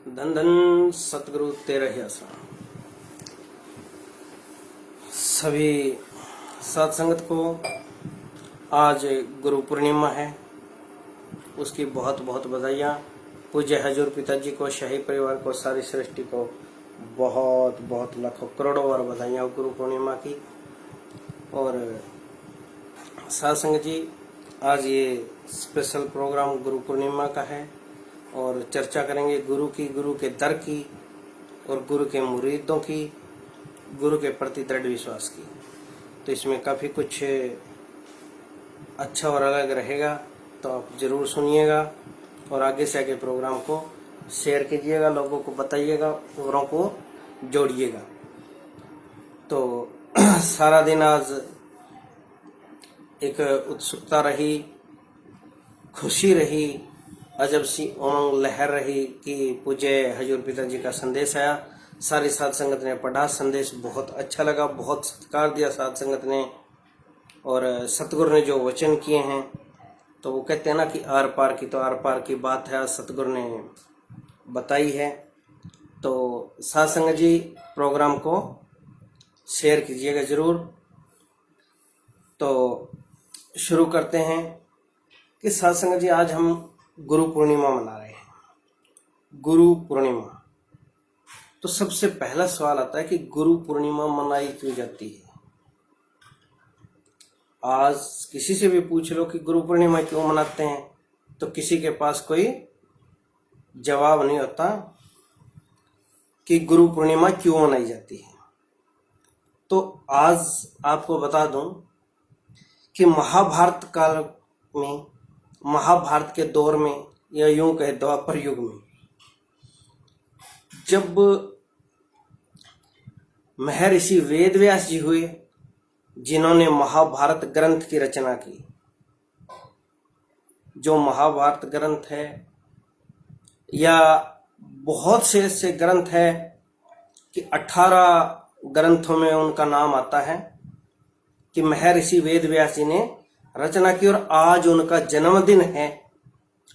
धन धन सतगुरु तेरा ही आसरा। सभी साध संगत को आज गुरु पूर्णिमा है, उसकी बहुत बहुत बधाइयाँ। पूज्य हजूर पिताजी को, शाही परिवार को, सारी सृष्टि को बहुत बहुत लाखों करोड़ों बार बधाइयाँ गुरु पूर्णिमा की। और साध संगत जी, आज ये स्पेशल प्रोग्राम गुरु पूर्णिमा का है और चर्चा करेंगे गुरु की, गुरु के दर की और गुरु के मुरीदों की, गुरु के प्रति दृढ़ विश्वास की। तो इसमें काफ़ी कुछ अच्छा और अलग रहेगा, तो आप ज़रूर सुनिएगा और आगे से आगे प्रोग्राम को शेयर कीजिएगा, लोगों को बताइएगा, औरों को जोड़िएगा। तो सारा दिन आज एक उत्सुकता रही, खुशी रही, अजब सी उमंग लहर रही कि पूज्य हजूर पिताजी का संदेश आया। सारी साध संगत ने पढ़ा, संदेश बहुत अच्छा लगा, बहुत सत्कार दिया साध संगत ने। और सतगुरु ने जो वचन किए हैं, तो वो कहते हैं ना कि आर पार की तो आर पार की बात है, आज सतगुरु ने बताई है। तो साध संगत जी, प्रोग्राम को शेयर कीजिएगा ज़रूर। तो शुरू करते हैं कि साध संगत जी, आज हम गुरु पूर्णिमा मना रहे हैं। गुरु पूर्णिमा, तो सबसे पहला सवाल आता है कि गुरु पूर्णिमा मनाई क्यों जाती है। आज किसी से भी पूछ लो कि गुरु पूर्णिमा क्यों मनाते हैं, तो किसी के पास कोई जवाब नहीं होता कि गुरु पूर्णिमा क्यों मनाई जाती है। तो आज आपको बता दूं कि महाभारत काल में, महाभारत के दौर में, या यूं कहे द्वापर युग में, जब महर्षि वेदव्यास जी हुए, जिन्होंने महाभारत ग्रंथ की रचना की। जो महाभारत ग्रंथ है, या बहुत से ऐसे ग्रंथ है कि 18 ग्रंथों में उनका नाम आता है कि महर्षि वेदव्यास जी ने रचना की। और आज उनका जन्मदिन है,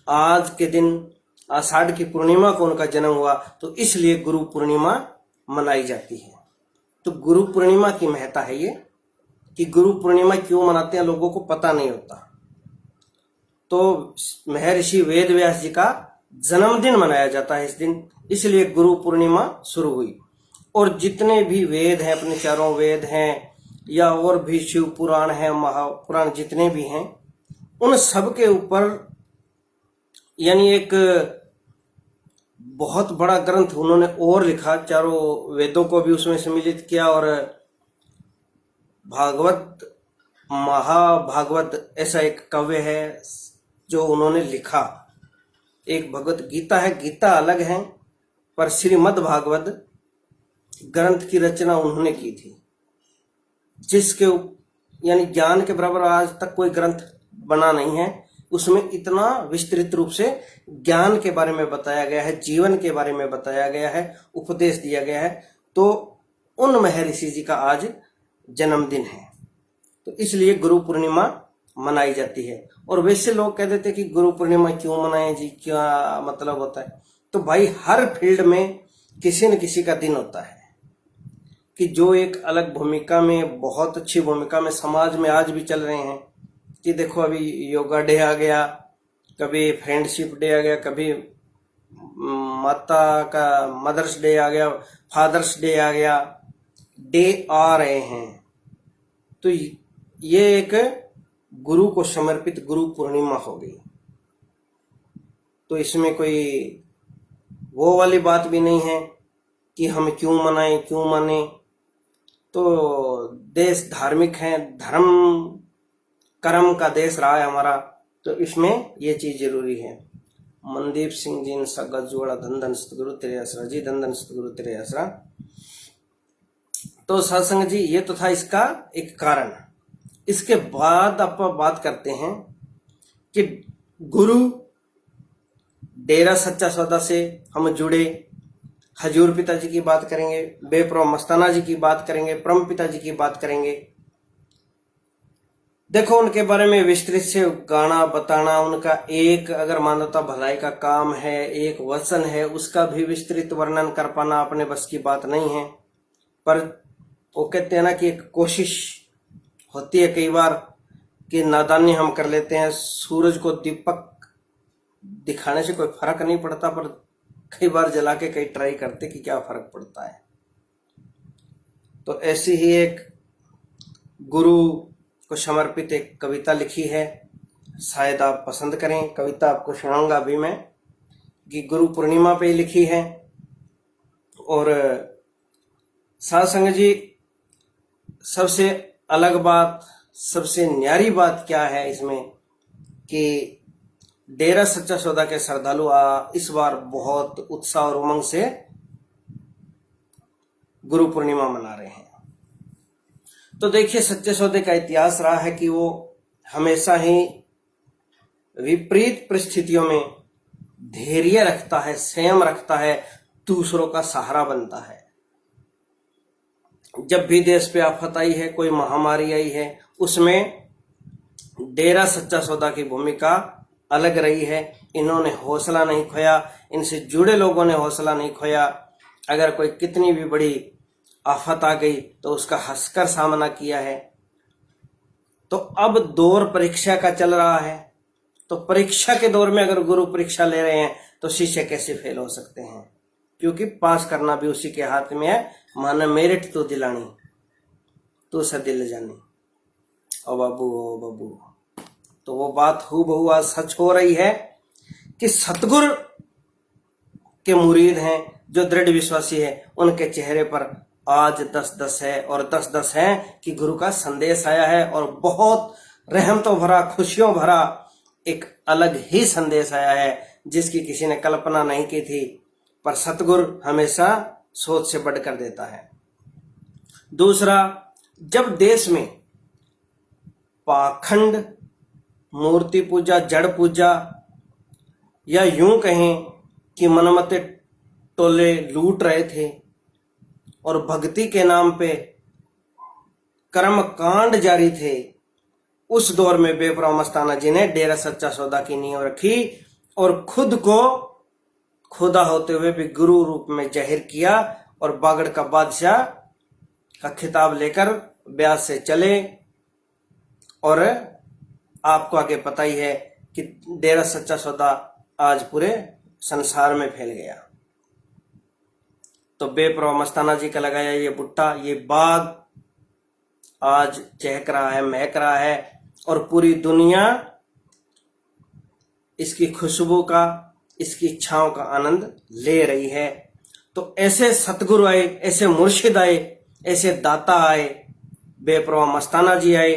आज के दिन आषाढ़ की पूर्णिमा को उनका जन्म हुआ, तो इसलिए गुरु पूर्णिमा मनाई जाती है। तो गुरु पूर्णिमा की महत्ता है ये, कि गुरु पूर्णिमा क्यों मनाते हैं लोगों को पता नहीं होता। तो महर्षि वेदव्यास जी का जन्मदिन मनाया जाता है इस दिन, इसलिए गुरु पूर्णिमा शुरू हुई। और जितने भी वेद हैं, अपने चारों वेद हैं, या और भी शिव पुराण है, महापुराण जितने भी हैं, उन सब के ऊपर यानी एक बहुत बड़ा ग्रंथ उन्होंने और लिखा, चारों वेदों को भी उसमें सम्मिलित किया। और भागवत, महाभागवत ऐसा एक काव्य है जो उन्होंने लिखा। एक भगवत गीता है, गीता अलग है, पर श्रीमद् भागवत ग्रंथ की रचना उन्होंने की थी, जिसके यानी ज्ञान के बराबर आज तक कोई ग्रंथ बना नहीं है। उसमें इतना विस्तृत रूप से ज्ञान के बारे में बताया गया है, जीवन के बारे में बताया गया है, उपदेश दिया गया है। तो उन महर्षि जी का आज जन्मदिन है, तो इसलिए गुरु पूर्णिमा मनाई जाती है। और वैसे लोग कह देते कि गुरु पूर्णिमा क्यों मनाएं जी, क्या मतलब होता है। तो भाई, हर फील्ड में किसी न किसी का दिन होता है कि जो एक अलग भूमिका में, बहुत अच्छी भूमिका में समाज में आज भी चल रहे हैं। कि देखो, अभी योगा डे आ गया, कभी फ्रेंडशिप डे आ गया, कभी माता का मदर्स डे आ गया, फादर्स डे आ गया, डे आ रहे हैं। तो ये एक गुरु को समर्पित गुरु पूर्णिमा हो गई। तो इसमें कोई वो वाली बात भी नहीं है कि हम क्यों मनाएं, क्यों माने। तो देश धार्मिक है, धर्म कर्म का देश रहा है हमारा, तो इसमें ये चीज जरूरी है। मनदीप सिंह जी सा गजोड़ा, धन धन सतगुरु तेरे आसरा जी, धन धन सतगुरु तेरे आसरा। तो सत्संग जी, ये तो था इसका एक कारण। इसके बाद आप बात करते हैं कि गुरु डेरा सच्चा सौदा से हम जुड़े, हजूर पिताजी की बात करेंगे, बेपरो मस्ताना जी की बात करेंगे, परम पिताजी की बात करेंगे। देखो उनके बारे में विस्तृत से गाना बताना, उनका एक अगर मानवता भलाई का काम है, एक वचन है, उसका भी विस्तृत वर्णन कर पाना अपने बस की बात नहीं है। पर वो कहते हैं ना कि एक कोशिश होती है कई बार कि नादानी हम कर लेते हैं। सूरज को दीपक दिखाने से कोई फर्क नहीं पड़ता, पर कई बार जला के कई ट्राई करते कि क्या फर्क पड़ता है। तो ऐसी ही एक गुरु को समर्पित एक कविता लिखी है, शायद आप पसंद करें। कविता आपको सुनाऊंगा अभी मैं, कि गुरु पूर्णिमा पे लिखी है। और साध संगत जी, सबसे अलग बात, सबसे न्यारी बात क्या है इसमें कि डेरा सच्चा सौदा के श्रद्धालु इस बार बहुत उत्साह और उमंग से गुरु पूर्णिमा मना रहे हैं। तो देखिए, सच्चे सौदे का इतिहास रहा है कि वो हमेशा ही विपरीत परिस्थितियों में धैर्य रखता है, संयम रखता है, दूसरों का सहारा बनता है। जब भी देश पे आफत आई है, कोई महामारी आई है, उसमें डेरा सच्चा सौदा की भूमिका अलग रही है। इन्होंने हौसला नहीं खोया, इनसे जुड़े लोगों ने हौसला नहीं खोया। अगर कोई कितनी भी बड़ी आफत आ गई तो उसका हंसकर सामना किया है। तो अब दौर परीक्षा का चल रहा है, तो परीक्षा के दौर में अगर गुरु परीक्षा ले रहे हैं तो शिष्य कैसे फेल हो सकते हैं, क्योंकि पास करना भी उसी के हाथ में है। माना मेरिट तो दिलानी, तू सा दिल जानी, ओ बाबू। तो वो बात हूबहू आज सच हो रही है कि सतगुरु के मुरीद हैं, जो दृढ़ विश्वासी है, उनके चेहरे पर आज 10-10 है, और 10-10 है कि गुरु का संदेश आया है। और बहुत रहमतों भरा, खुशियों भरा एक अलग ही संदेश आया है, जिसकी किसी ने कल्पना नहीं की थी। पर सतगुरु हमेशा सोच से बढ़कर देता है। दूसरा, जब देश में पाखंड, मूर्ति पूजा, जड़ पूजा, या यूं कहें कि मनमते टोले लूट रहे थे और भक्ति के नाम पे कर्म कांड जारी थे, उस दौर में बेपरवाह मस्ताना जी ने डेरा सच्चा सौदा की नींव रखी और खुद को खुदा होते हुए भी गुरु रूप में जाहिर किया, और बागड़ का बादशाह का खिताब लेकर ब्यास से चले। और आपको आगे पता ही है कि डेरा सच्चा सौदा आज पूरे संसार में फैल गया। तो बेपरवाह मस्ताना जी का लगाया ये बुट्टा, ये बाग आज चहक रहा है, महक रहा है, और पूरी दुनिया इसकी खुशबू का, इसकी छांव का आनंद ले रही है। तो ऐसे सतगुरु आए, ऐसे मुर्शिद आए, ऐसे दाता आए, बेपरवाह मस्ताना जी आए।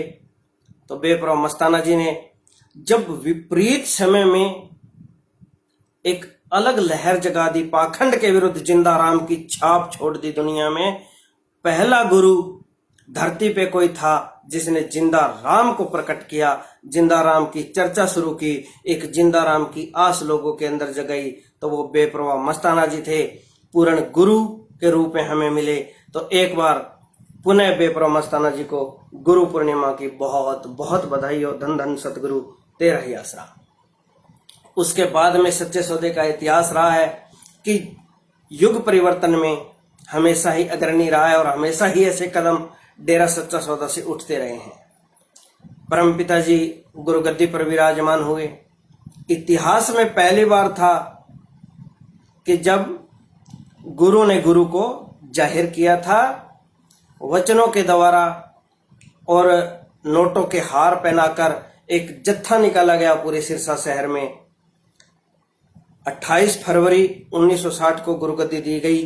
तो बेपरवाह मस्ताना जी ने जब विपरीत समय में एक अलग लहर जगा दी, पाखंड के विरुद्ध जिंदा राम की छाप छोड़ दी दुनिया में। पहला गुरु धरती पे कोई था जिसने जिंदा राम को प्रकट किया, जिंदा राम की चर्चा शुरू की, एक जिंदा राम की आस लोगों के अंदर जगाई, तो वो बेपरवाह मस्ताना जी थे। पूर्ण गुरु के रूप में हमें मिले। तो एक बार पुनः बेपरवाह मस्ताना जी को गुरु पूर्णिमा की बहुत बहुत बधाई हो। धन धन सतगुरु तेरा ही आसरा। उसके बाद में सच्चे सौदे का इतिहास रहा है कि युग परिवर्तन में हमेशा ही अग्रणी रहा है, और हमेशा ही ऐसे कदम डेरा सच्चा सौदा से उठते रहे हैं। परम पिताजी गुरु गद्दी पर विराजमान हुए। इतिहास में पहली बार था कि जब गुरु ने गुरु को जाहिर किया था, वचनों के द्वारा और नोटों के हार पहनाकर एक जत्था निकाला गया पूरे सिरसा शहर में। 28 फरवरी 1960 को गुरुगद्दी दी गई।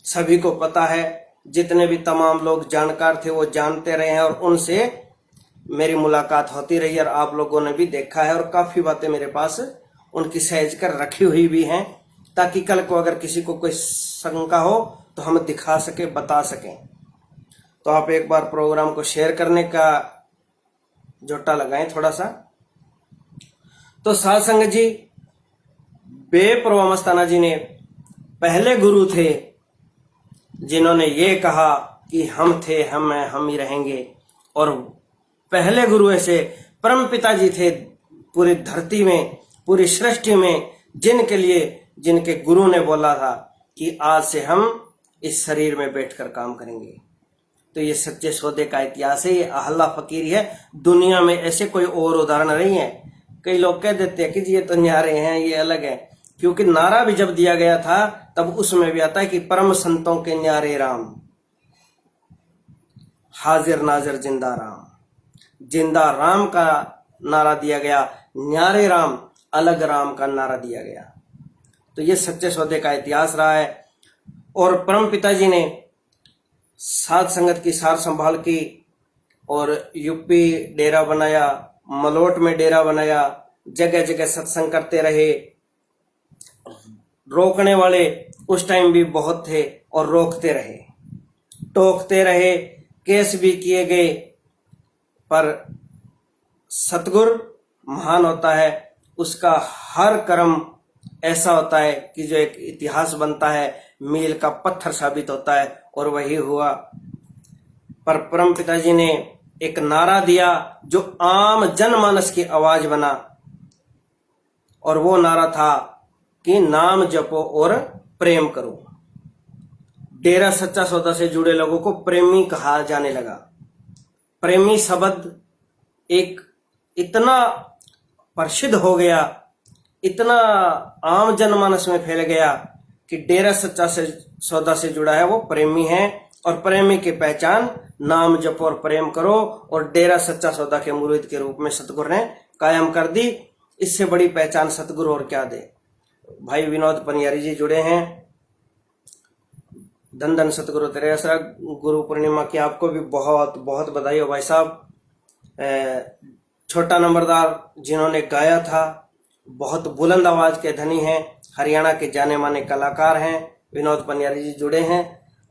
सभी को पता है, जितने भी तमाम लोग जानकार थे वो जानते रहे हैं, और उनसे मेरी मुलाकात होती रही, और आप लोगों ने भी देखा है, और काफी बातें मेरे पास उनकी सहेज कर रखी हुई भी हैं, ताकि कल को अगर किसी को कोई शंका हो तो हम दिखा सके, बता सकें। तो आप एक बार प्रोग्राम को शेयर करने का जोटा लगाएं थोड़ा सा। तो साध संगत जी, बेपरवाह मस्ताना जी ने पहले गुरु थे जिन्होंने ये कहा कि हम थे, हम ही रहेंगे, और पहले गुरु ऐसे परम पिताजी थे पूरी धरती में, पूरी सृष्टि में, जिनके लिए, जिनके गुरु ने बोला था कि आज से हम इस शरीर में बैठकर काम करेंगे। तो ये सच्चे सौदे का इतिहास है, ये अहल्ला फकीर है। दुनिया में ऐसे कोई और उदाहरण नहीं है। कई लोग कह देते हैं कि जी ये तो न्यारे हैं, ये अलग है, क्योंकि नारा भी जब दिया गया था तब उसमें भी आता है कि परम संतों के न्यारे राम, हाजिर नाजिर जिंदा राम। जिंदा राम का नारा दिया गया, न्यारे राम, अलग राम का नारा दिया गया। तो ये सच्चे सौदे का इतिहास रहा है। और परम पिताजी ने साध संगत की सार संभाल की और यूपी डेरा बनाया, मलोट में डेरा बनाया, जगह जगह सत्संग करते रहे। रोकने वाले उस टाइम भी बहुत थे और रोकते रहे, टोकते रहे, केस भी किए गए। पर सतगुरु महान होता है, उसका हर कर्म ऐसा होता है कि जो एक इतिहास बनता है, मील का पत्थर साबित होता है, और वही हुआ। पर परम पिताजी ने एक नारा दिया जो आम जनमानस की आवाज बना, और वो नारा था कि नाम जपो और प्रेम करो। डेरा सच्चा सौदा से जुड़े लोगों को प्रेमी कहा जाने लगा। प्रेमी शब्द एक इतना प्रसिद्ध हो गया, इतना आम जनमानस में फैल गया कि डेरा सच्चा से सौदा से जुड़ा है वो प्रेमी है, और प्रेमी की पहचान नाम जपो और प्रेम करो, और डेरा सच्चा सौदा के मुरीद के रूप में सतगुरु ने कायम कर दी। इससे बड़ी पहचान सतगुरु और क्या दे। भाई विनोद पनियारी जी जुड़े हैं। धन धन सतगुरु तेरे असरा। गुरु पूर्णिमा की आपको भी बहुत बहुत बधाई हो भाई साहब। छोटा नंबरदार जिन्होंने गाया था, बहुत बुलंद आवाज के धनी हैं, हरियाणा के जाने माने कलाकार हैं, विनोद पनियारी जी जुड़े हैं,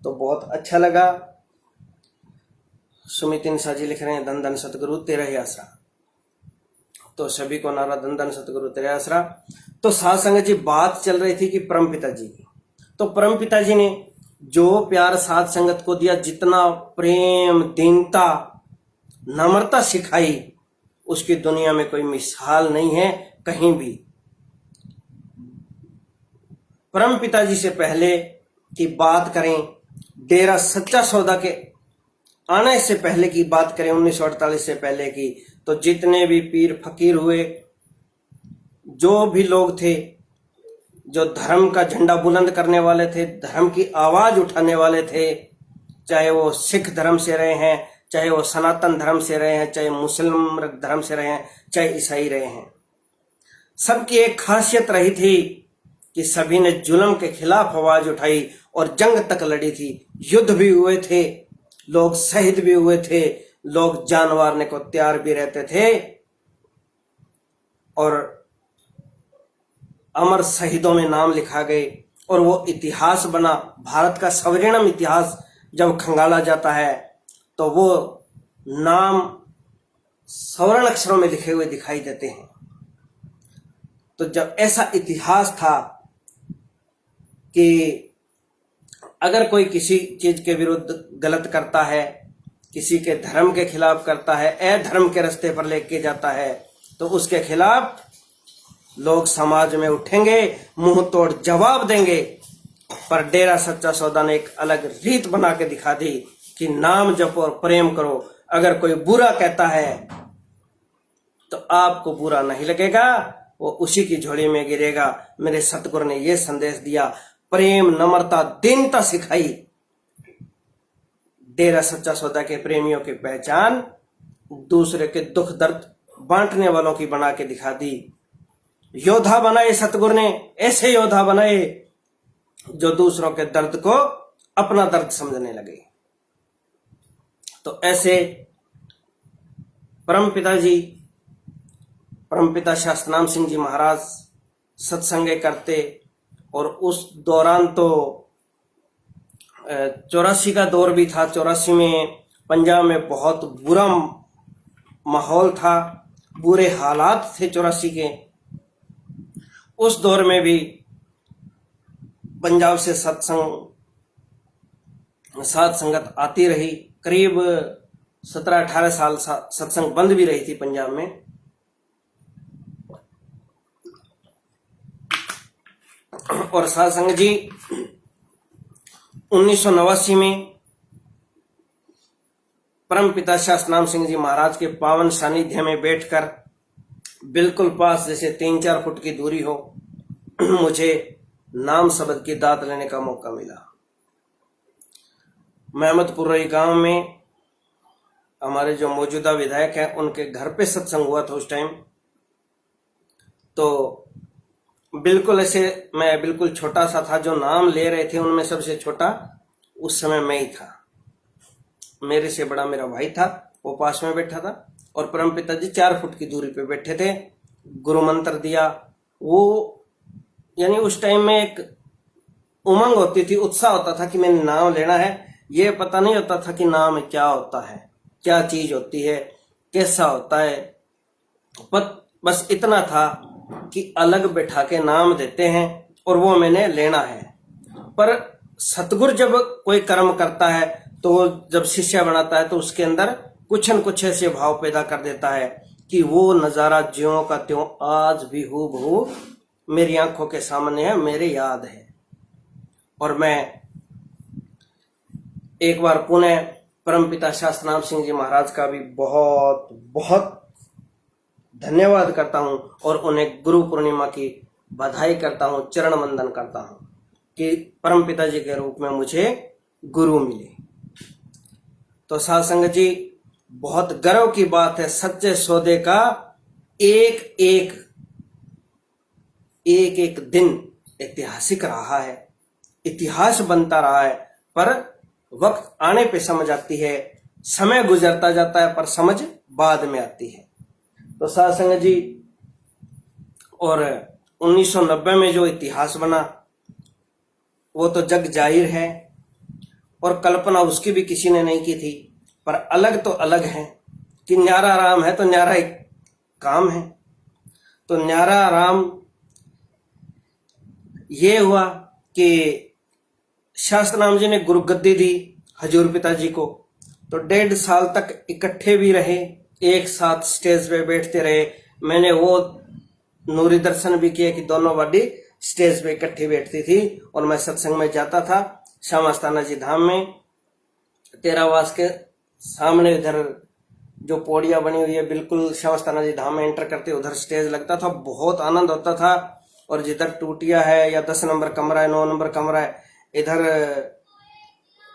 तो बहुत अच्छा लगा। सुमित इंसा जी लिख रहे हैं धन धन सतगुरु तेरा ही आसरा। तो सभी को नारा धन धन सतगुरु तेरे आसरा। तो साध संगत जी बात चल रही थी कि परम पिताजी की, तो परम पिताजी ने जो प्यार साध संगत को दिया, जितना प्रेम, दीनता, नम्रता सिखाई, उसकी दुनिया में कोई मिसाल नहीं है कहीं भी। परम पिताजी से पहले की बात करें, डेरा सच्चा सौदा के आने से पहले की बात करें, 1948 से पहले की, तो जितने भी पीर फकीर हुए, जो भी लोग थे जो धर्म का झंडा बुलंद करने वाले थे, धर्म की आवाज उठाने वाले थे, चाहे वो सिख धर्म से रहे हैं, चाहे वो सनातन धर्म से रहे हैं, चाहे मुस्लिम धर्म से रहे हैं, चाहे ईसाई रहे हैं, सबकी एक खासियत रही थी कि सभी ने जुल्म के खिलाफ आवाज उठाई और जंग तक लड़ी थी। युद्ध भी हुए थे, लोग शहीद भी हुए थे, लोग जान मारने को तैयार भी रहते थे, और अमर शहीदों में नाम लिखा गए, और वो इतिहास बना। भारत का स्वर्णिम इतिहास जब खंगाला जाता है तो वो नाम स्वर्ण अक्षरों में लिखे हुए दिखाई देते हैं। तो जब ऐसा इतिहास था कि अगर कोई किसी चीज के विरुद्ध गलत करता है, किसी के धर्म के खिलाफ करता है, अधर्म के रास्ते पर लेके जाता है, तो उसके खिलाफ लोग समाज में उठेंगे, मुंह तोड़ जवाब देंगे। पर डेरा सच्चा सौदा ने एक अलग रीत बना के दिखा दी कि नाम जपो और प्रेम करो। अगर कोई बुरा कहता है तो आपको बुरा नहीं लगेगा, वो उसी की झोली में गिरेगा। मेरे सतगुरु ने यह संदेश दिया, प्रेम, नम्रता, दीनता सिखाई। डेरा सच्चा सौदा के प्रेमियों की पहचान दूसरे के दुख दर्द बांटने वालों की बना के दिखा दी। योद्धा बनाए सतगुरु ने, ऐसे योद्धा बनाए जो दूसरों के दर्द को अपना दर्द समझने लगे। तो ऐसे परमपिताजी, परमपिता शास्त्रनाम सिंह जी महाराज सत्संगे करते, और उस दौरान तो 84 का दौर भी था। 84 में पंजाब में बहुत बुरा माहौल था, बुरे हालात थे 84 के। उस दौर में भी पंजाब से सत्संग, साध संगत आती रही। करीब 17-18 साल सत्संग बंद भी रही थी पंजाब में। और साध संगत जी 1989 में परम पिता शास्त्रनाम सिंह जी महाराज के पावन सानिध्य में बैठकर बिल्कुल पास, जैसे 3-4 फुट की दूरी हो, मुझे नाम शब्द की दात लेने का मौका मिला। महमदपुर गांव में हमारे जो मौजूदा विधायक हैं उनके घर पे सत्संग हुआ था उस टाइम। तो बिल्कुल ऐसे मैं बिल्कुल छोटा सा था, जो नाम ले रहे थे उनमें सबसे छोटा उस समय मैं ही था। मेरे से बड़ा मेरा भाई था, वो पास में बैठा था, और परम पिताजी 4 फुट की दूरी पे बैठे थे। गुरु मंत्र दिया। वो यानी उस टाइम में एक उमंग होती थी, उत्साह होता था कि मैंने नाम लेना है। ये पता नहीं होता था कि नाम क्या होता है, क्या चीज होती है, कैसा होता है। बस इतना था कि अलग बैठा के नाम देते हैं और वो मैंने लेना है। पर सतगुरु जब कोई कर्म करता है तो वो जब शिष्य बनाता है तो उसके अंदर कुछ न कुछ ऐसे भाव पैदा कर देता है कि वो नजारा ज्यों का त्यों आज भी हूबहू मेरी आंखों के सामने है, मेरे याद है। और मैं एक बार पुणे परम पिता शास्त्रनाम सिंह जी महाराज का भी बहुत बहुत धन्यवाद करता हूं और उन्हें गुरु पूर्णिमा की बधाई करता हूं, चरण वंदन करता हूं कि परम पिताजी के रूप में मुझे गुरु मिले। तो साध संगत जी, बहुत गर्व की बात है, सच्चे सौदे का एक एक दिन ऐतिहासिक रहा है, इतिहास बनता रहा है। पर वक्त आने पे समझ आती है, समय गुजरता जाता है पर समझ बाद में आती है। तो साध संगत जी, और 1990 में जो इतिहास बना वो तो जग जाहिर है, और कल्पना उसकी भी किसी ने नहीं की थी। पर अलग तो अलग है कि न्यारा राम है तो न्यारा एक काम है। तो न्यारा राम ये हुआ कि शास्त्रनाम जी ने गुरु गद्दी दी हजूर पिताजी को, तो 1.5 साल तक इकट्ठे भी रहे, एक साथ स्टेज पे बैठते रहे। मैंने वो नूरी दर्शन भी किए कि दोनों बॉडी स्टेज पे इकट्ठी बैठती थी। और मैं सत्संग में जाता था श्यामास्ताना जी धाम में, तेरावास के सामने इधर जो पौड़िया बनी हुई है बिल्कुल श्यामास्ताना जी धाम में एंटर करते उधर स्टेज लगता था, बहुत आनंद होता था। और जिधर टूटिया है या 10 नंबर कमरा है, 9 नंबर कमरा है, इधर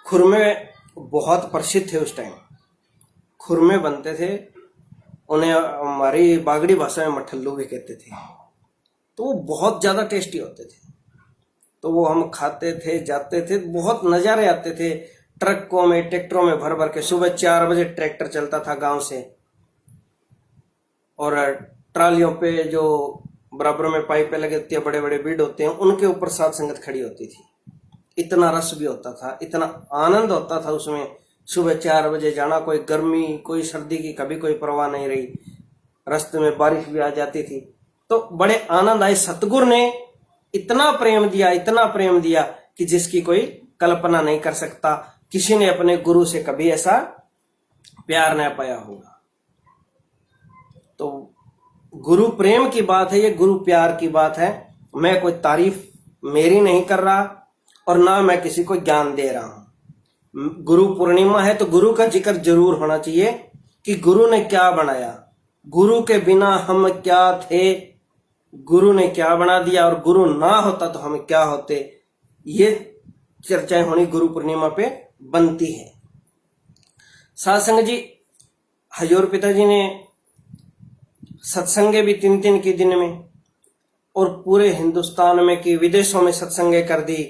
खुरमे बहुत प्रसिद्ध थे उस टाइम, खुरमे बनते थे, उन्हें हमारी बागड़ी भाषा में मठल्लू भी कहते थे। तो वो बहुत ज्यादा टेस्टी होते थे, तो वो हम खाते थे, जाते थे, बहुत नजारे आते थे। ट्रकों में ट्रैक्टरों में भर भर के सुबह 4 बजे ट्रैक्टर चलता था गांव से, और ट्रालियों पे जो बराबर में पाइपें लगे होती है, बड़े बड़े बीड़ होते हैं, उनके ऊपर साध संगत खड़ी होती थी। इतना रस भी होता था, इतना आनंद होता था उसमें। सुबह 4 बजे जाना, कोई गर्मी कोई सर्दी की कभी कोई परवाह नहीं रही, रास्ते में बारिश भी आ जाती थी, तो बड़े आनंद आए। सतगुरु ने इतना प्रेम दिया, इतना प्रेम दिया कि जिसकी कोई कल्पना नहीं कर सकता। किसी ने अपने गुरु से कभी ऐसा प्यार न पाया होगा। तो गुरु प्रेम की बात है, ये गुरु प्यार की बात है। मैं कोई तारीफ मेरी नहीं कर रहा और ना मैं किसी को ज्ञान दे रहा हूं। गुरु पूर्णिमा है तो गुरु का जिक्र जरूर होना चाहिए कि गुरु ने क्या बनाया, गुरु के बिना हम क्या थे, गुरु ने क्या बना दिया, और गुरु ना होता तो हम क्या होते। ये चर्चाएं होनी गुरु पूर्णिमा पे बनती है। साध संगत जी, हजूर पिताजी ने सत्संगे भी 3-3 की दिन में, और पूरे हिंदुस्तान में कि विदेशों में सत्संगे कर दी,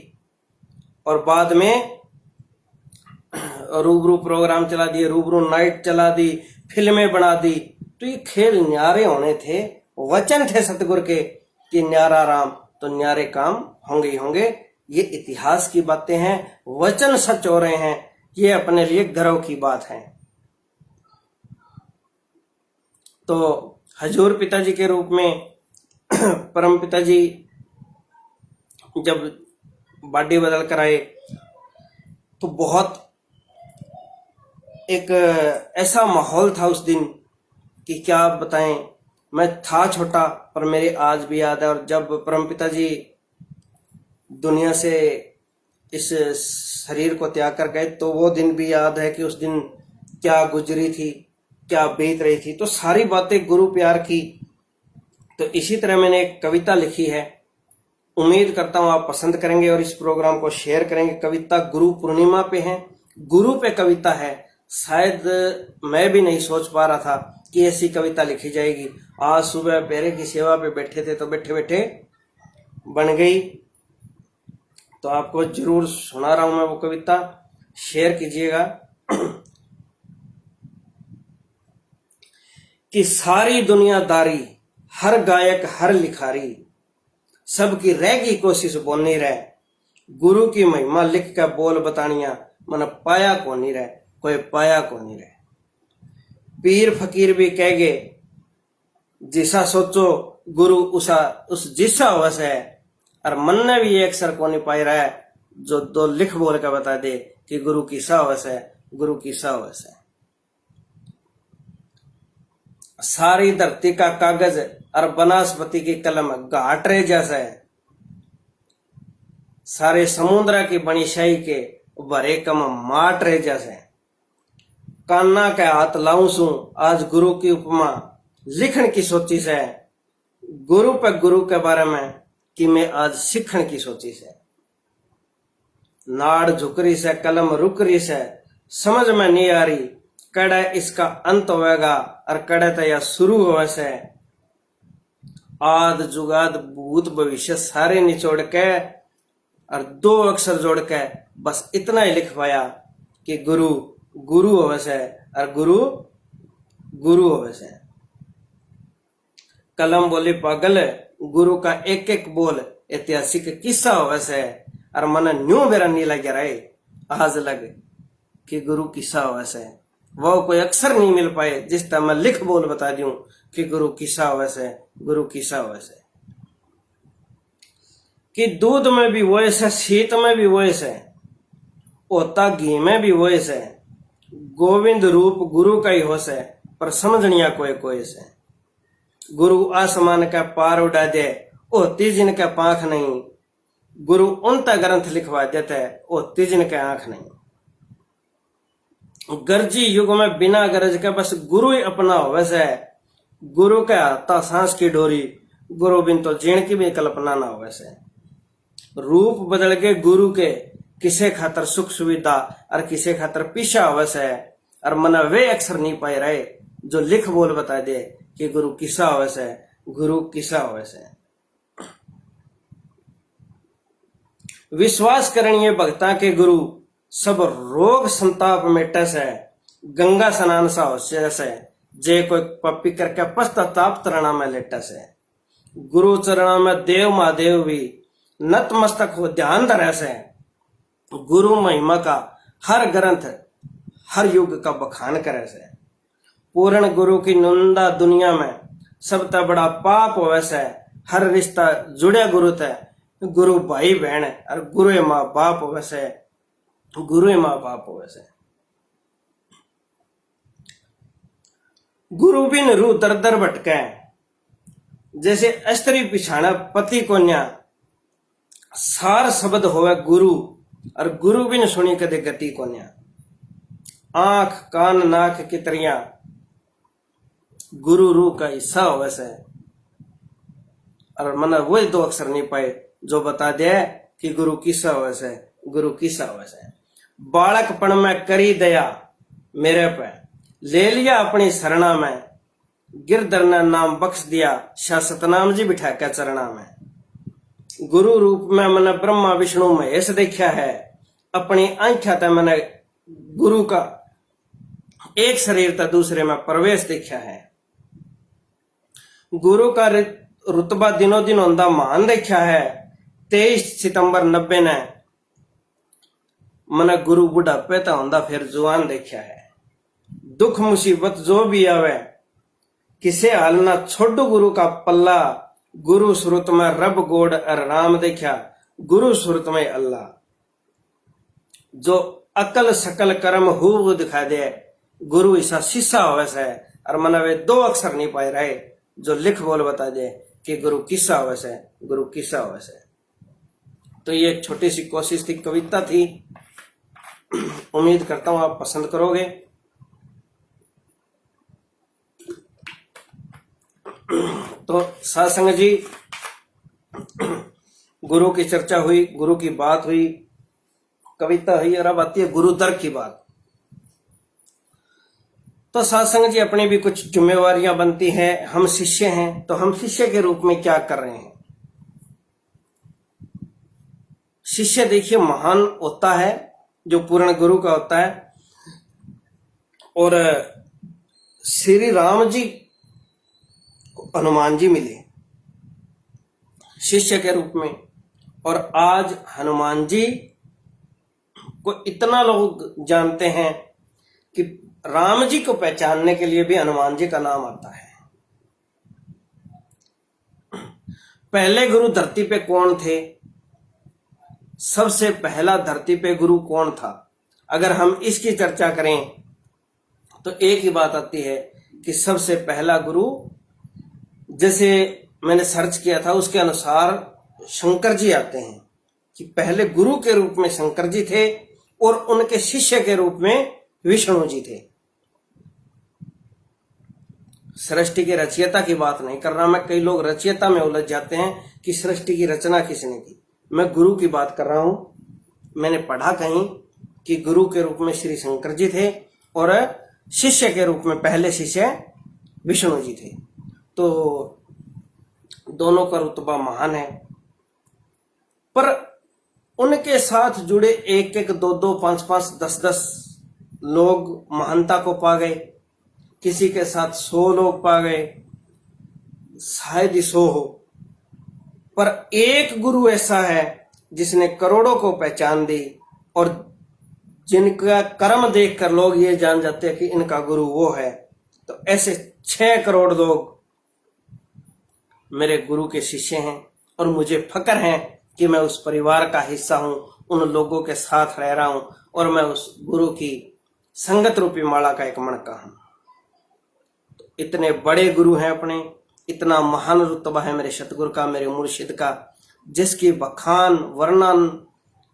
और बाद में रूबरू प्रोग्राम चला दिए, रूबरू नाइट चला दी, फिल्में बना दी। तो ये खेल न्यारे होने थे, वचन थे सतगुरु के कि न्यारा राम तो न्यारे काम होंगे ही होंगे। ये इतिहास की बातें हैं, वचन सच हो रहे हैं, ये अपने लिए गर्व की बात है। तो हजूर पिताजी के रूप में परम पिताजी जब बाडी बदल कर आए तो बहुत एक ऐसा माहौल था उस दिन कि क्या बताएं। मैं था छोटा पर मेरे आज भी याद है। और जब परमपिता जी दुनिया से इस शरीर को त्याग कर गए तो वो दिन भी याद है कि उस दिन क्या गुजरी थी, क्या बीत रही थी। तो सारी बातें गुरु प्यार की। तो इसी तरह मैंने एक कविता लिखी है, उम्मीद करता हूं आप पसंद करेंगे और इस प्रोग्राम को शेयर करेंगे। कविता गुरु पूर्णिमा पे है, गुरु पे कविता है। शायद मैं भी नहीं सोच पा रहा था कि ऐसी कविता लिखी जाएगी। आज सुबह पेरे की सेवा पे बैठे थे तो बैठे बैठे बन गई। तो आपको जरूर सुना रहा हूं मैं वो कविता, शेयर कीजिएगा। कि सारी दुनियादारी, हर गायक हर लिखारी, सबकी रहेगी कोशिश बोलनी रहे। गुरु की महिमा लिख के बोल बतानिया, मन पाया को नहीं रहे, कोई पाया को नहीं रहे। पीर फकीर भी कह गए जिसा सोचो गुरु उस जिसा वस है। और मन ने भी एक सर को नहीं पाई रहा है जो दो लिख बोल के बता दे कि गुरु की सावस है, गुरु की सावस है। सारी धरती का कागज और बनास्पति की कलम घाट रहे जैसा है। सारे समुद्र की बनी शाही के भरे कम माट रहे जैसे। कान्ना के हाथ लाऊं सू आज गुरु की उपमा लिखण की सोची से। गुरु पे गुरु के बारे में कि मैं आज सीखण की सोची से। नाड़ झुकरी से कलम रुकरी से, समझ में नहीं आ रही कड़े इसका अंत होएगा और कड़े तो यह शुरू हो से। आद जुगाद भूत भविष्य सारे निचोड़ के और दो अक्षर जोड़ के बस इतना ही लिख पाया कि गुरु गुरु होवे से और गुरु गुरु होवे से। कलम बोली पागल, गुरु का एक एक बोल ऐतिहासिक किस्सा होवे से। और मन न्यू मेरा नहीं लगे रहे आज लग कि गुरु किस्सा होवे से। वो कोई अक्षर नहीं मिल पाए जिस तरह मैं लिख बोल बता दूं कि गुरु किस्सा होवे से, गुरु किस्सा होवे से। कि दूध में भी वो है, शीत में भी वो है, होता घी में भी वो है। गोविंद रूप गुरु का ही होश है पर समझनिया कोई कोई से। गुरु आसमान का पार उड़ा दे होती जिनके पांख नहीं। गुरु उनता ग्रंथ लिखवा देते होती जिनके आंख नहीं। गर्जी युग में बिना गरज के बस गुरु ही अपना होवे से। गुरु के हाथा सांस की डोरी, गुरु बिन तो जीण की भी कल्पना ना होवे से। रूप बदल के गुरु के किसे खातर सुख सुविधा और किसे खातर पीछा होवे से। और मन वे अक्षर नहीं पाए रहे जो लिख बोल बता दे कि गुरु किसा होवे से, गुरु किसा होवे से। विश्वास करणीय भक्ता के गुरु सब रोग संताप मेटे से। गंगा स्नान सा हो से जे कोई पप्पी करके पश्चाताप तरणा में लेटे से। गुरु चरणा में देव महादेव भी नतमस्तक हो ध्यान धरे से। गुरु महिमा का हर ग्रंथ हर युग का बखान करे से। पूर्ण गुरु की निंदा दुनिया में सबसे बड़ा पाप होवे से। हर रिश्ता जुड़े गुरु ते, गुरु भाई बहन और गुरु माँ बाप होवे से, गुरु माँ बाप होवे से। गुरु बिन रू दर दर भटके, जैसे स्त्री पिछाड़ा पति को न्या। सार शब्द होवे गुरु और गुरु बिन सुनी कदे गति को न्या। आंख कान नाक की तरिया गुरु रू का हिस्सा होवे से। और मन वही दो अक्षर नहीं पाए जो बता दे कि गुरु किसा होवे से, गुरु किसा होवे से। बालकपन में करी दया मेरे पे, ले लिया अपनी शरणा में। गिरधर ने नाम बख्श दिया, शाह सतनाम जी बिठा के चरणा में। गुरु रूप में मैंने ब्रह्मा विष्णु महेश देखा है। अपनी आंखा ते मैंने गुरु का एक शरीर तक दूसरे में प्रवेश देखा है। गुरु का रुतबा दिनों दिन होंदा मान देखा है। 23 सितंबर 90 ने मैंने गुरु बुढ़ापे ता होंदा फिर जुआन देखा है। दुख मुसीबत जो भी आवे किसे हाल ना छोड़ो गुरु का पल्ला। गुरु सुरत में रब गोड और राम देखा, गुरु सुरत में अल्लाह। जो अकल सकल कर्म हु दिखा दे गुरु ऐसा शिष्य अवश्य है, और मना वे दो अक्षर नहीं पाए रहे जो लिख बोल बता दे कि गुरु किस्सा अवश्य है, गुरु किस्सा अवश्य है। तो ये एक छोटी सी कोशिश थी, कविता थी। उम्मीद करता हूं आप पसंद करोगे। तो साध संगत जी, गुरु की चर्चा हुई, गुरु की बात हुई, कविता हुई, और अब आती है गुरु दर की बात। तो साध संगत जी, अपनी भी कुछ जिम्मेवारियां बनती हैं। हम शिष्य हैं, तो हम शिष्य के रूप में क्या कर रहे हैं। शिष्य देखिए महान होता है जो पूर्ण गुरु का होता है। और श्री राम जी को हनुमान जी मिले शिष्य के रूप में, और आज हनुमान जी को इतना लोग जानते हैं कि राम जी को पहचानने के लिए भी हनुमान जी का नाम आता है। पहले गुरु धरती पे कौन थे? सबसे पहला धरती पे गुरु कौन था? अगर हम इसकी चर्चा करें तो एक ही बात आती है कि सबसे पहला गुरु, जैसे मैंने सर्च किया था उसके अनुसार शंकर जी आते हैं कि पहले गुरु के रूप में शंकर जी थे और उनके शिष्य के रूप में विष्णु जी थे। सृष्टि के रचयिता की बात नहीं कर रहा मैं। कई लोग रचयिता में उलझ जाते हैं कि सृष्टि की रचना किसने की। मैं गुरु की बात कर रहा हूं। मैंने पढ़ा कहीं कि गुरु के रूप में श्री शंकर जी थे और शिष्य के रूप में पहले शिष्य विष्णु जी थे। तो दोनों का रुतबा महान है, पर उनके साथ जुड़े एक एक, दो दो, पांच पांच, 10 लोग महानता को पा गए। किसी के साथ 100 लोग पा गए, शायद ही 100 हो। पर एक गुरु ऐसा है जिसने करोड़ों को पहचान दी और जिनका कर्म देखकर लोग ये जान जाते हैं कि इनका गुरु वो है। तो ऐसे 6 करोड़ लोग मेरे गुरु के शिष्य हैं और मुझे फक्र है कि मैं उस परिवार का हिस्सा हूं, उन लोगों के साथ रह रहा हूं और मैं उस गुरु की संगत रूपी माला का एक मणका हूं। तो इतने बड़े गुरु हैं अपने, इतना महान रुतबा है मेरे सतगुरु का, मेरे मुर्शिद का, जिसकी बखान वर्णन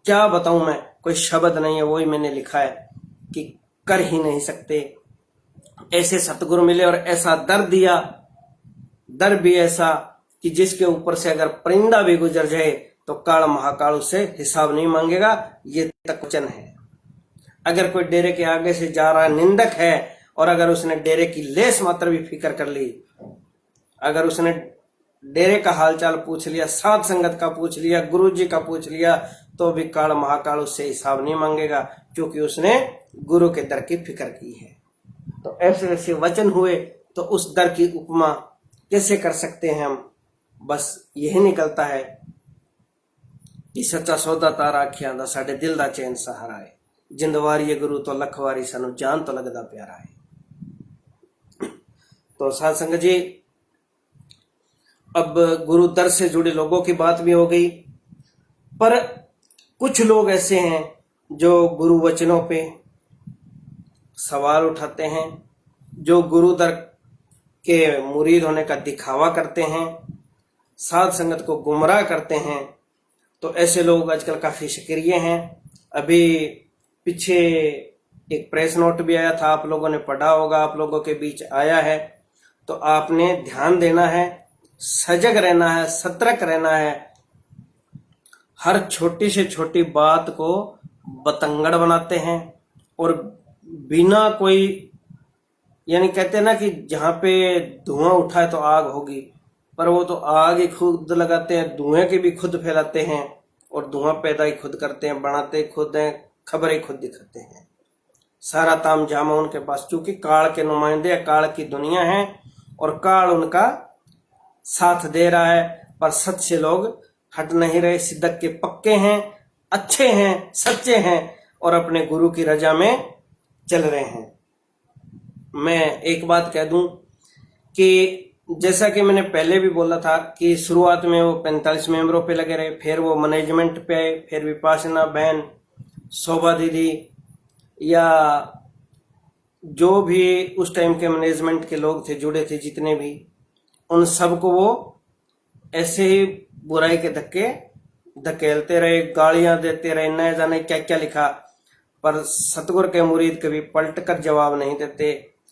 क्या बताऊं मैं, कोई शब्द नहीं है। वही मैंने लिखा है कि कर ही नहीं सकते। ऐसे सतगुरु मिले और ऐसा दर दिया, दर भी ऐसा कि जिसके ऊपर से अगर परिंदा भी गुजर जाए तो काल महाकाल उससे हिसाब नहीं मांगेगा। ये तक वचन है। अगर कोई डेरे के आगे से जा रहा निंदक है और अगर उसने डेरे की लेस मात्र भी फिक्र कर ली, अगर उसने डेरे का हालचाल पूछ लिया, साध संगत का पूछ लिया, गुरु जी का पूछ लिया, तो भी काल महाकाल उससे हिसाब नहीं मांगेगा, क्योंकि उसने गुरु के दर की फिक्र की है। तो ऐसे ऐसे वचन हुए, तो उस दर की उपमा कैसे कर सकते हैं हम। बस यही निकलता है कि सच्चा सौदा तारा आखियां दा साडे दिल दा चैन सहारा है। जिंदवारी गुरु तो लखवारी सानू जान तो लगदा प्यारा है। तो साध संगत जी, अब गुरु दर से जुड़े लोगों की बात भी हो गई, पर कुछ लोग ऐसे हैं जो गुरु वचनों पे सवाल उठाते हैं, जो गुरु दर के मुरीद होने का दिखावा करते हैं, साध संगत को गुमराह करते हैं। तो ऐसे लोग आजकल काफी सक्रिय हैं। अभी पीछे एक प्रेस नोट भी आया था, आप लोगों ने पढ़ा होगा, आप लोगों के बीच आया है। तो आपने ध्यान देना है, सजग रहना है, सतर्क रहना है। हर छोटी से छोटी बात को बतंगड़ बनाते हैं और बिना कोई, यानी कहते हैं ना कि जहां पे धुआं उठा है तो आग होगी, पर वो तो आग ही खुद लगाते हैं, धुएं की भी खुद फैलाते हैं और धुआं पैदा ही खुद करते हैं, बनाते खुद हैं, खबरें खुद दिखाते हैं। सारा ताम जामा उनके पास, चूंकि काल के नुमाइंदे, काल की दुनिया है और काल उनका साथ दे रहा है। पर सच से लोग हट नहीं रहे, सिद्दक के पक्के हैं, अच्छे हैं, सच्चे हैं और अपने गुरु की रजा में चल रहे हैं। मैं एक बात कह दूं कि जैसा कि मैंने पहले भी बोला था कि शुरुआत में वो 45 मेंबरों पे लगे रहे, फिर वो मैनेजमेंट पे आए, फिर विपासना बहन, शोभा दीदी या जो भी उस टाइम के मैनेजमेंट के लोग थे, जुड़े थे जितने भी, उन सबको वो ऐसे ही बुराई के धक्के धकेलते रहे, गालियां देते रहे, न जाने क्या क्या लिखा। पर सतगुरु के मुरीद कभी पलट कर जवाब नहीं देते।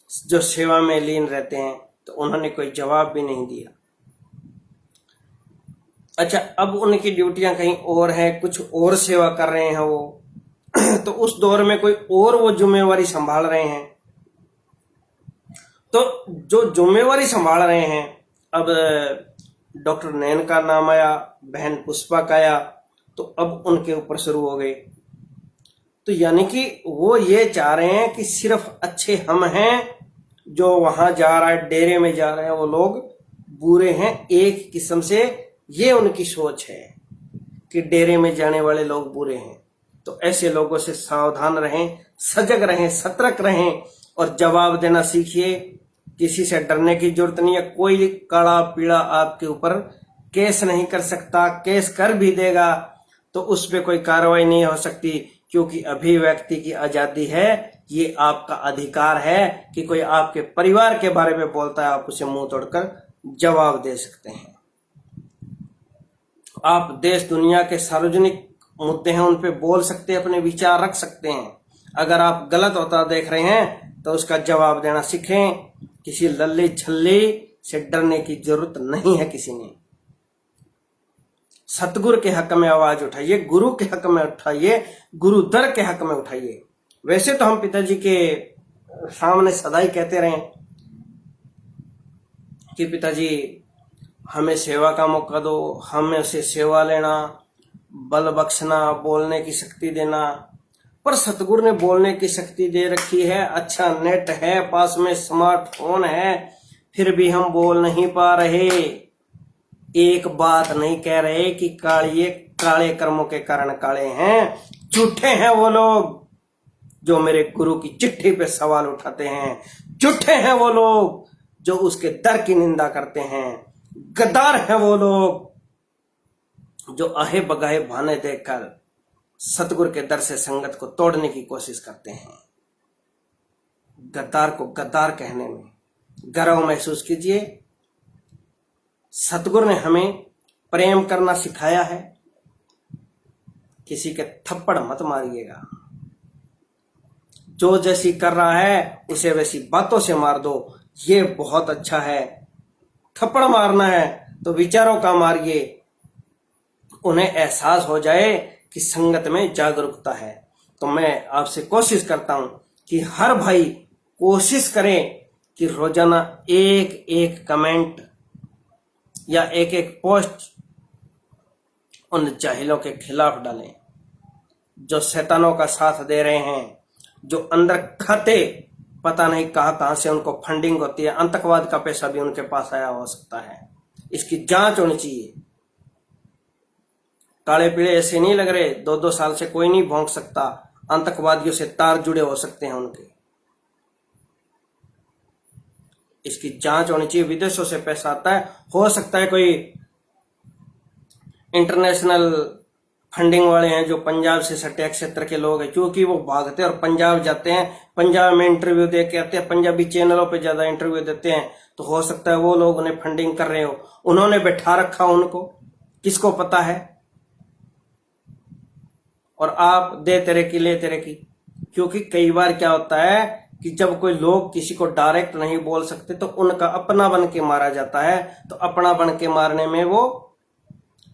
जो सेवा में लीन रहते हैं तो उन्होंने कोई जवाब भी नहीं दिया। अच्छा, अब उनकी ड्यूटियां कहीं और है, कुछ और सेवा कर रहे हैं वो तो उस दौर में कोई और वो जिम्मेवारी संभाल रहे हैं। तो जो जिम्मेवारी संभाल रहे हैं, अब डॉक्टर नैन का नाम आया, बहन पुष्पा का आया, तो अब उनके ऊपर शुरू हो गए। तो यानी कि वो ये चाह रहे हैं कि सिर्फ अच्छे हम हैं, जो वहां जा रहा है, डेरे में जा रहे हैं, वो लोग बुरे हैं। एक किस्म से ये उनकी सोच है कि डेरे में जाने वाले लोग बुरे हैं। तो ऐसे लोगों से सावधान रहें, सजग रहें, सतर्क रहें और जवाब देना सीखिए। किसी से डरने की जरूरत नहीं है। कोई काला पीला आपके ऊपर केस नहीं कर सकता। केस कर भी देगा तो उस पर कोई कार्रवाई नहीं हो सकती, क्योंकि अभिव्यक्ति की आजादी है। ये आपका अधिकार है कि कोई आपके परिवार के बारे में बोलता है, आप उसे मुंह तोड़कर जवाब दे सकते हैं। आप देश दुनिया के सार्वजनिक मुद्दे हैं, उन पे बोल सकते हैं, अपने विचार रख सकते हैं। अगर आप गलत होता देख रहे हैं तो उसका जवाब देना सीखें। किसी लल्ली छल्ली से डरने की जरूरत नहीं है किसी ने। सतगुरु के हक में आवाज उठाइए, गुरु के हक में उठाइए, गुरु दर के हक में उठाइए। वैसे तो हम पिताजी के सामने सदा ही कहते रहे कि पिताजी हमें सेवा का मौका दो, हमें उसे सेवा लेना, बल बख्शना, बोलने की शक्ति देना। पर सतगुरु ने बोलने की शक्ति दे रखी है, अच्छा नेट है, पास में स्मार्टफोन है, फिर भी हम बोल नहीं पा रहे। एक बात नहीं कह रहे कि काले कर्मों के कारण काले हैं। झूठे हैं वो लोग जो मेरे गुरु की चिट्ठी पे सवाल उठाते हैं। झूठे हैं वो लोग जो उसके दर की निंदा करते हैं। गद्दार हैं वो लोग जो आहे बगाहे बहाने देकर सतगुरु के दर से संगत को तोड़ने की कोशिश करते हैं। गद्दार को गद्दार कहने में गर्व महसूस कीजिए। सतगुरु ने हमें प्रेम करना सिखाया है। किसी के थप्पड़ मत मारिएगा। जो जैसी कर रहा है उसे वैसी बातों से मार दो, ये बहुत अच्छा है। थप्पड़ मारना है तो विचारों का मारिए, उन्हें एहसास हो जाए कि संगत में जागरूकता है। तो मैं आपसे कोशिश करता हूं कि हर भाई कोशिश करें कि रोजाना एक एक कमेंट या एक एक पोस्ट उन जाहिलों के खिलाफ डालें जो शैतानों का साथ दे रहे हैं, जो अंदर खाते पता नहीं कहां से उनको फंडिंग होती है। आतंकवाद का पैसा भी उनके पास आया हो सकता है। इसकी जांच होनी चाहिए। काले पीले ऐसे नहीं लग रहे, 2-2 साल से कोई नहीं भोंक सकता। आतंकवादियों से तार जुड़े हो सकते हैं उनके। इसकी जांच होनी चाहिए। विदेशों से पैसा आता है, हो सकता है कोई इंटरनेशनल फंडिंग वाले हैं जो पंजाब से सटे क्षेत्र के लोग हैं, क्योंकि वो भागते और पंजाब जाते हैं, पंजाब में इंटरव्यू दे के आते हैं, पंजाबी चैनलों पे ज्यादा इंटरव्यू देते हैं। तो हो सकता है वो लोग उन्हें फंडिंग कर रहे हो, उन्होंने बैठा रखा उनको, किसको पता है। और आप दे तेरे की ले तेरे की। क्योंकि कई बार क्या होता है कि जब कोई लोग किसी को डायरेक्ट नहीं बोल सकते तो उनका अपना बन के मारा जाता है। तो अपना बन के मारने में वो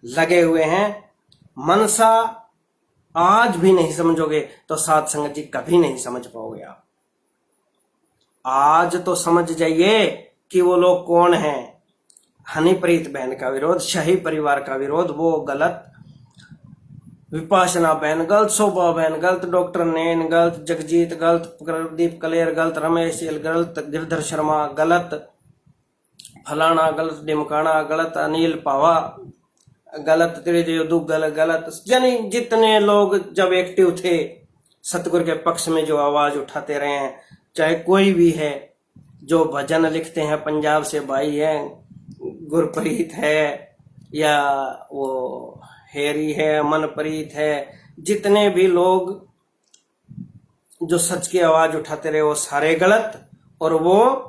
लगे हुए हैं। मनसा आज भी नहीं समझोगे तो साध संगत जी कभी नहीं समझ पाओगे आप। आज तो समझ जाइए कि वो लोग कौन हैं। हनीप्रीत बहन का विरोध, शाही परिवार का विरोध, वो गलत। विपासना बहन गलत, शोभा बहन गलत, डॉक्टर नैन गलत, जगजीत गलत, प्रदीप कलेर गलत, रमेश गलत, गिरधर शर्मा गलत, फलाना गलत, डिमकाना गलत, अनिल पावा गलत, त्रिदेव दुग्गल गलत। यानी जितने लोग जब एक्टिव थे सतगुरु के पक्ष में जो आवाज उठाते रहे हैं, चाहे कोई भी है, जो भजन लिखते हैं, पंजाब से भाई हैं, गुरप्रीत है या वो हेरी है, मनप्रीत है, जितने भी लोग जो सच की आवाज उठाते रहे वो सारे गलत, और वो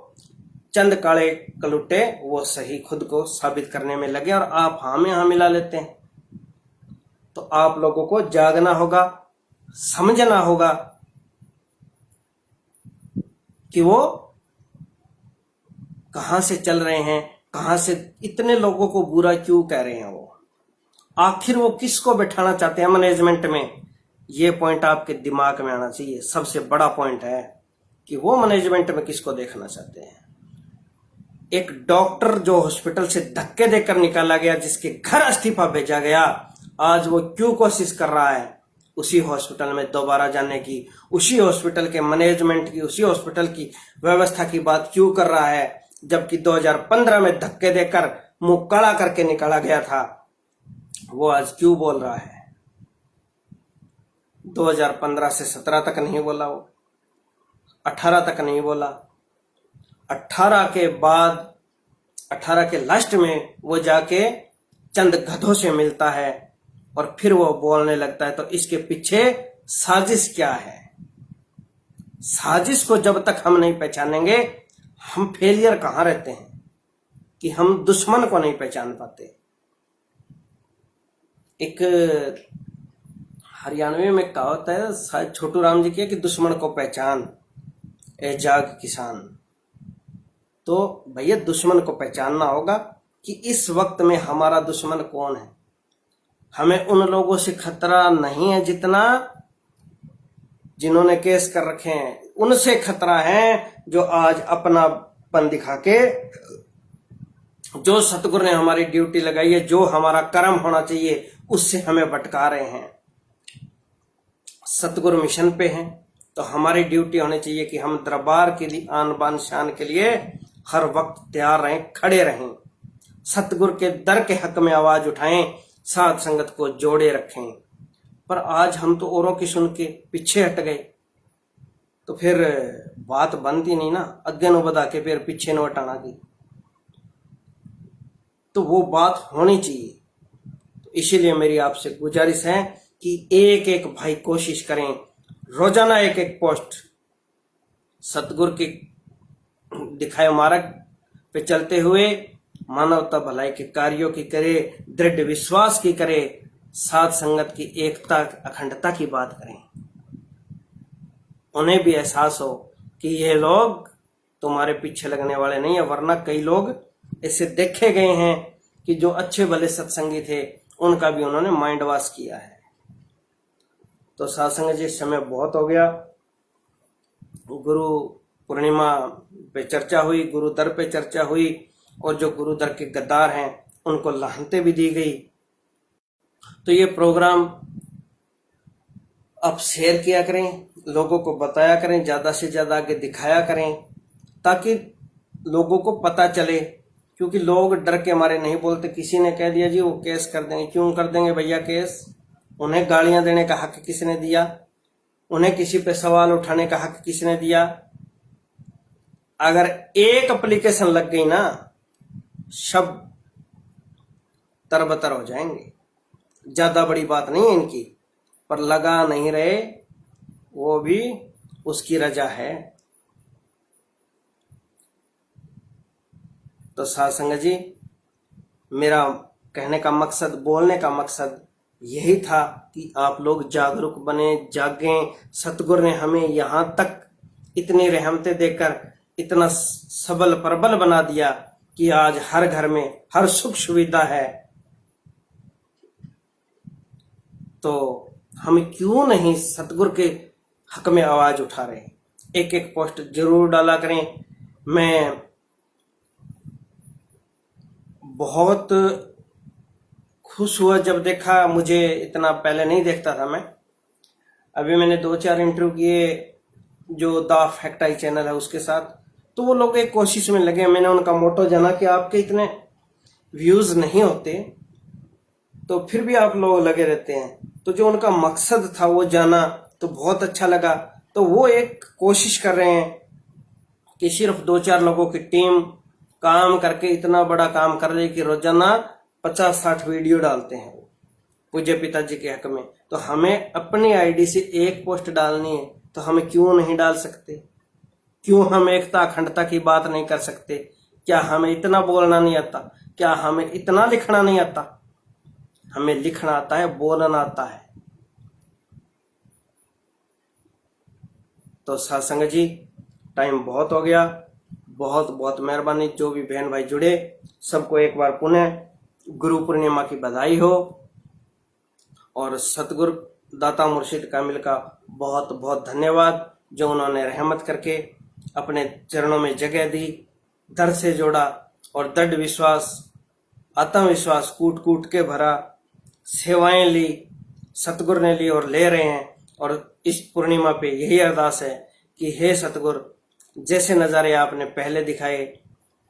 चंद काले कलुटे वो सही खुद को साबित करने में लगे, और आप हाँ में हाँ मिला लेते हैं। तो आप लोगों को जागना होगा, समझना होगा कि वो कहां से चल रहे हैं, कहां से इतने लोगों को बुरा क्यों कह रहे हैं, वो आखिर वो किसको बैठाना चाहते हैं मैनेजमेंट में। ये पॉइंट आपके दिमाग में आना चाहिए। सबसे बड़ा पॉइंट है कि वो मैनेजमेंट में किसको देखना चाहते हैं। एक डॉक्टर जो हॉस्पिटल से धक्के देकर निकाला गया, जिसके घर इस्तीफा भेजा गया, आज वो क्यों कोशिश कर रहा है उसी हॉस्पिटल में दोबारा जाने की, उसी हॉस्पिटल के मैनेजमेंट की, उसी हॉस्पिटल की व्यवस्था की बात क्यों कर रहा है, जबकि 2015 में धक्के देकर मुंह काला करके निकाला गया था। वो आज क्यों बोल रहा है? 2015 से 17 तक नहीं बोला, वो 18 तक नहीं बोला, 18 के बाद 18 के लास्ट में वो जाके चंद गधों से मिलता है और फिर वो बोलने लगता है। तो इसके पीछे साजिश क्या है? साजिश को जब तक हम नहीं पहचानेंगे, हम फेलियर कहां रहते हैं कि हम दुश्मन को नहीं पहचान पाते। एक हरियाणवी में कहावत है, शायद छोटू राम जी की, कि दुश्मन को पहचान ए जाग किसान। तो भैया दुश्मन को पहचानना होगा कि इस वक्त में हमारा दुश्मन कौन है। हमें उन लोगों से खतरा नहीं है जितना जिन्होंने केस कर रखे हैं, उनसे खतरा है जो आज अपनापन दिखा के, जो सतगुरु ने हमारी ड्यूटी लगाई है, जो हमारा कर्म होना चाहिए, उससे हमें भटका रहे हैं। सतगुरु मिशन पे हैं तो हमारी ड्यूटी होनी चाहिए कि हम दरबार के लिए आन बान शान के लिए हर वक्त तैयार रहें, खड़े रहें, सतगुरु के दर के हक में आवाज उठाएं, साध संगत को जोड़े रखें। पर आज हम तो औरों की सुन के पीछे हट गए, तो फिर बात बनती नहीं ना। अगे नो बधा के फिर पीछे नो हटाना की, तो वो बात होनी चाहिए। तो इसीलिए मेरी आपसे गुजारिश है कि एक एक भाई कोशिश करें, रोजाना एक एक पोस्ट सतगुरु के दिखाए मार्ग पे चलते हुए मानवता भलाई के कार्यों की करे, दृढ़ विश्वास की करे, साध संगत की एकता अखंडता की बात करें। उन्हें भी एहसास हो कि ये लोग तुम्हारे पीछे लगने वाले नहीं है, वरना कई लोग ऐसे देखे गए हैं कि जो अच्छे भले सत्संगी थे, उनका भी उन्होंने माइंड वॉश किया है। तो साधसंग जी, समय बहुत हो गया। गुरु पूर्णिमा पे चर्चा हुई, गुरु दर पे चर्चा हुई, और जो गुरु दर के गद्दार हैं उनको लाहनतें भी दी गई। तो ये प्रोग्राम आप शेयर किया करें, लोगों को बताया करें, ज्यादा से ज्यादा आगे दिखाया करें, ताकि लोगों को पता चले। क्योंकि लोग डर के मारे नहीं बोलते। किसी ने कह दिया जी वो केस कर देंगे, क्यों कर देंगे भैया केस? उन्हें गालियां देने का हक किसने दिया? उन्हें किसी पे सवाल उठाने का हक किसने दिया? अगर एक एप्लीकेशन लग गई ना, सब तरबतर हो जाएंगे। ज्यादा बड़ी बात नहीं है इनकी, पर लगा नहीं रहे वो भी उसकी रजा है। तो साध संगत जी, मेरा कहने का मकसद, बोलने का मकसद यही था कि आप लोग जागरूक बने, जागें। सतगुरु ने हमें यहां तक इतनी रहमतें देकर इतना सबल प्रबल बना दिया कि आज हर घर में हर सुख सुविधा है। तो हम क्यों नहीं सतगुरु के हक में आवाज उठा रहे हैं? एक एक पोस्ट जरूर डाला करें। मैं बहुत खुश हुआ जब देखा, मुझे इतना पहले नहीं देखता था मैं। अभी मैंने 2-4 इंटरव्यू किए जो द फैक्ट आई चैनल है उसके साथ, तो वो लोग एक कोशिश में लगे। मैंने उनका मोटो जाना कि आपके इतने व्यूज नहीं होते तो फिर भी आप लोग लगे रहते हैं। तो जो उनका मकसद था वो जाना, तो बहुत अच्छा लगा। तो वो एक कोशिश कर रहे हैं कि सिर्फ 2-4 लोगों की टीम काम करके इतना बड़ा काम कर रही कि रोजाना 50-60 वीडियो डालते हैं वो पूज्य पिताजी के हक में। तो हमें अपनी आईडी से एक पोस्ट डालनी है, तो हम क्यों नहीं डाल सकते? क्यों हम एकता अखंडता की बात नहीं कर सकते? क्या हमें इतना बोलना नहीं आता? क्या हमें इतना लिखना नहीं आता? हमें लिखना आता है, बोलना आता है। तो सत्संग जी, टाइम बहुत हो गया। बहुत बहुत मेहरबानी, जो भी बहन भाई जुड़े सबको एक बार पुनः गुरु पूर्णिमा की बधाई हो। और सतगुरु दाता मुर्शिद कामिल का बहुत बहुत धन्यवाद, जो उन्होंने रहमत करके अपने चरणों में जगह दी, दर से जोड़ा और दृढ़ विश्वास, आत्मविश्वास कूट कूट के भरा, सेवाएं ली, सतगुरु ने ली और ले रहे हैं। और इस पूर्णिमा पे यही अरदास है कि हे सतगुरु, जैसे नज़ारे आपने पहले दिखाए,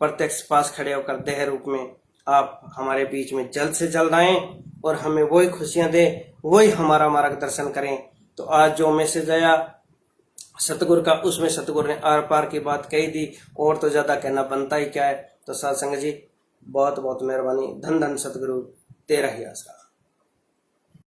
प्रत्यक्ष पास खड़े होकर देह रूप में आप हमारे बीच में जल्द से जल्द आए और हमें वही खुशियां दे, वही हमारा मार्गदर्शन करें। तो आज जो मैसेज आया सतगुरु का, उसमें सतगुरु ने आर पार की बात कही थी, और तो ज्यादा कहना बनता ही क्या है। तो सत्संग जी, बहुत बहुत मेहरबानी। धन धन सतगुरु, तेरा ही आसरा।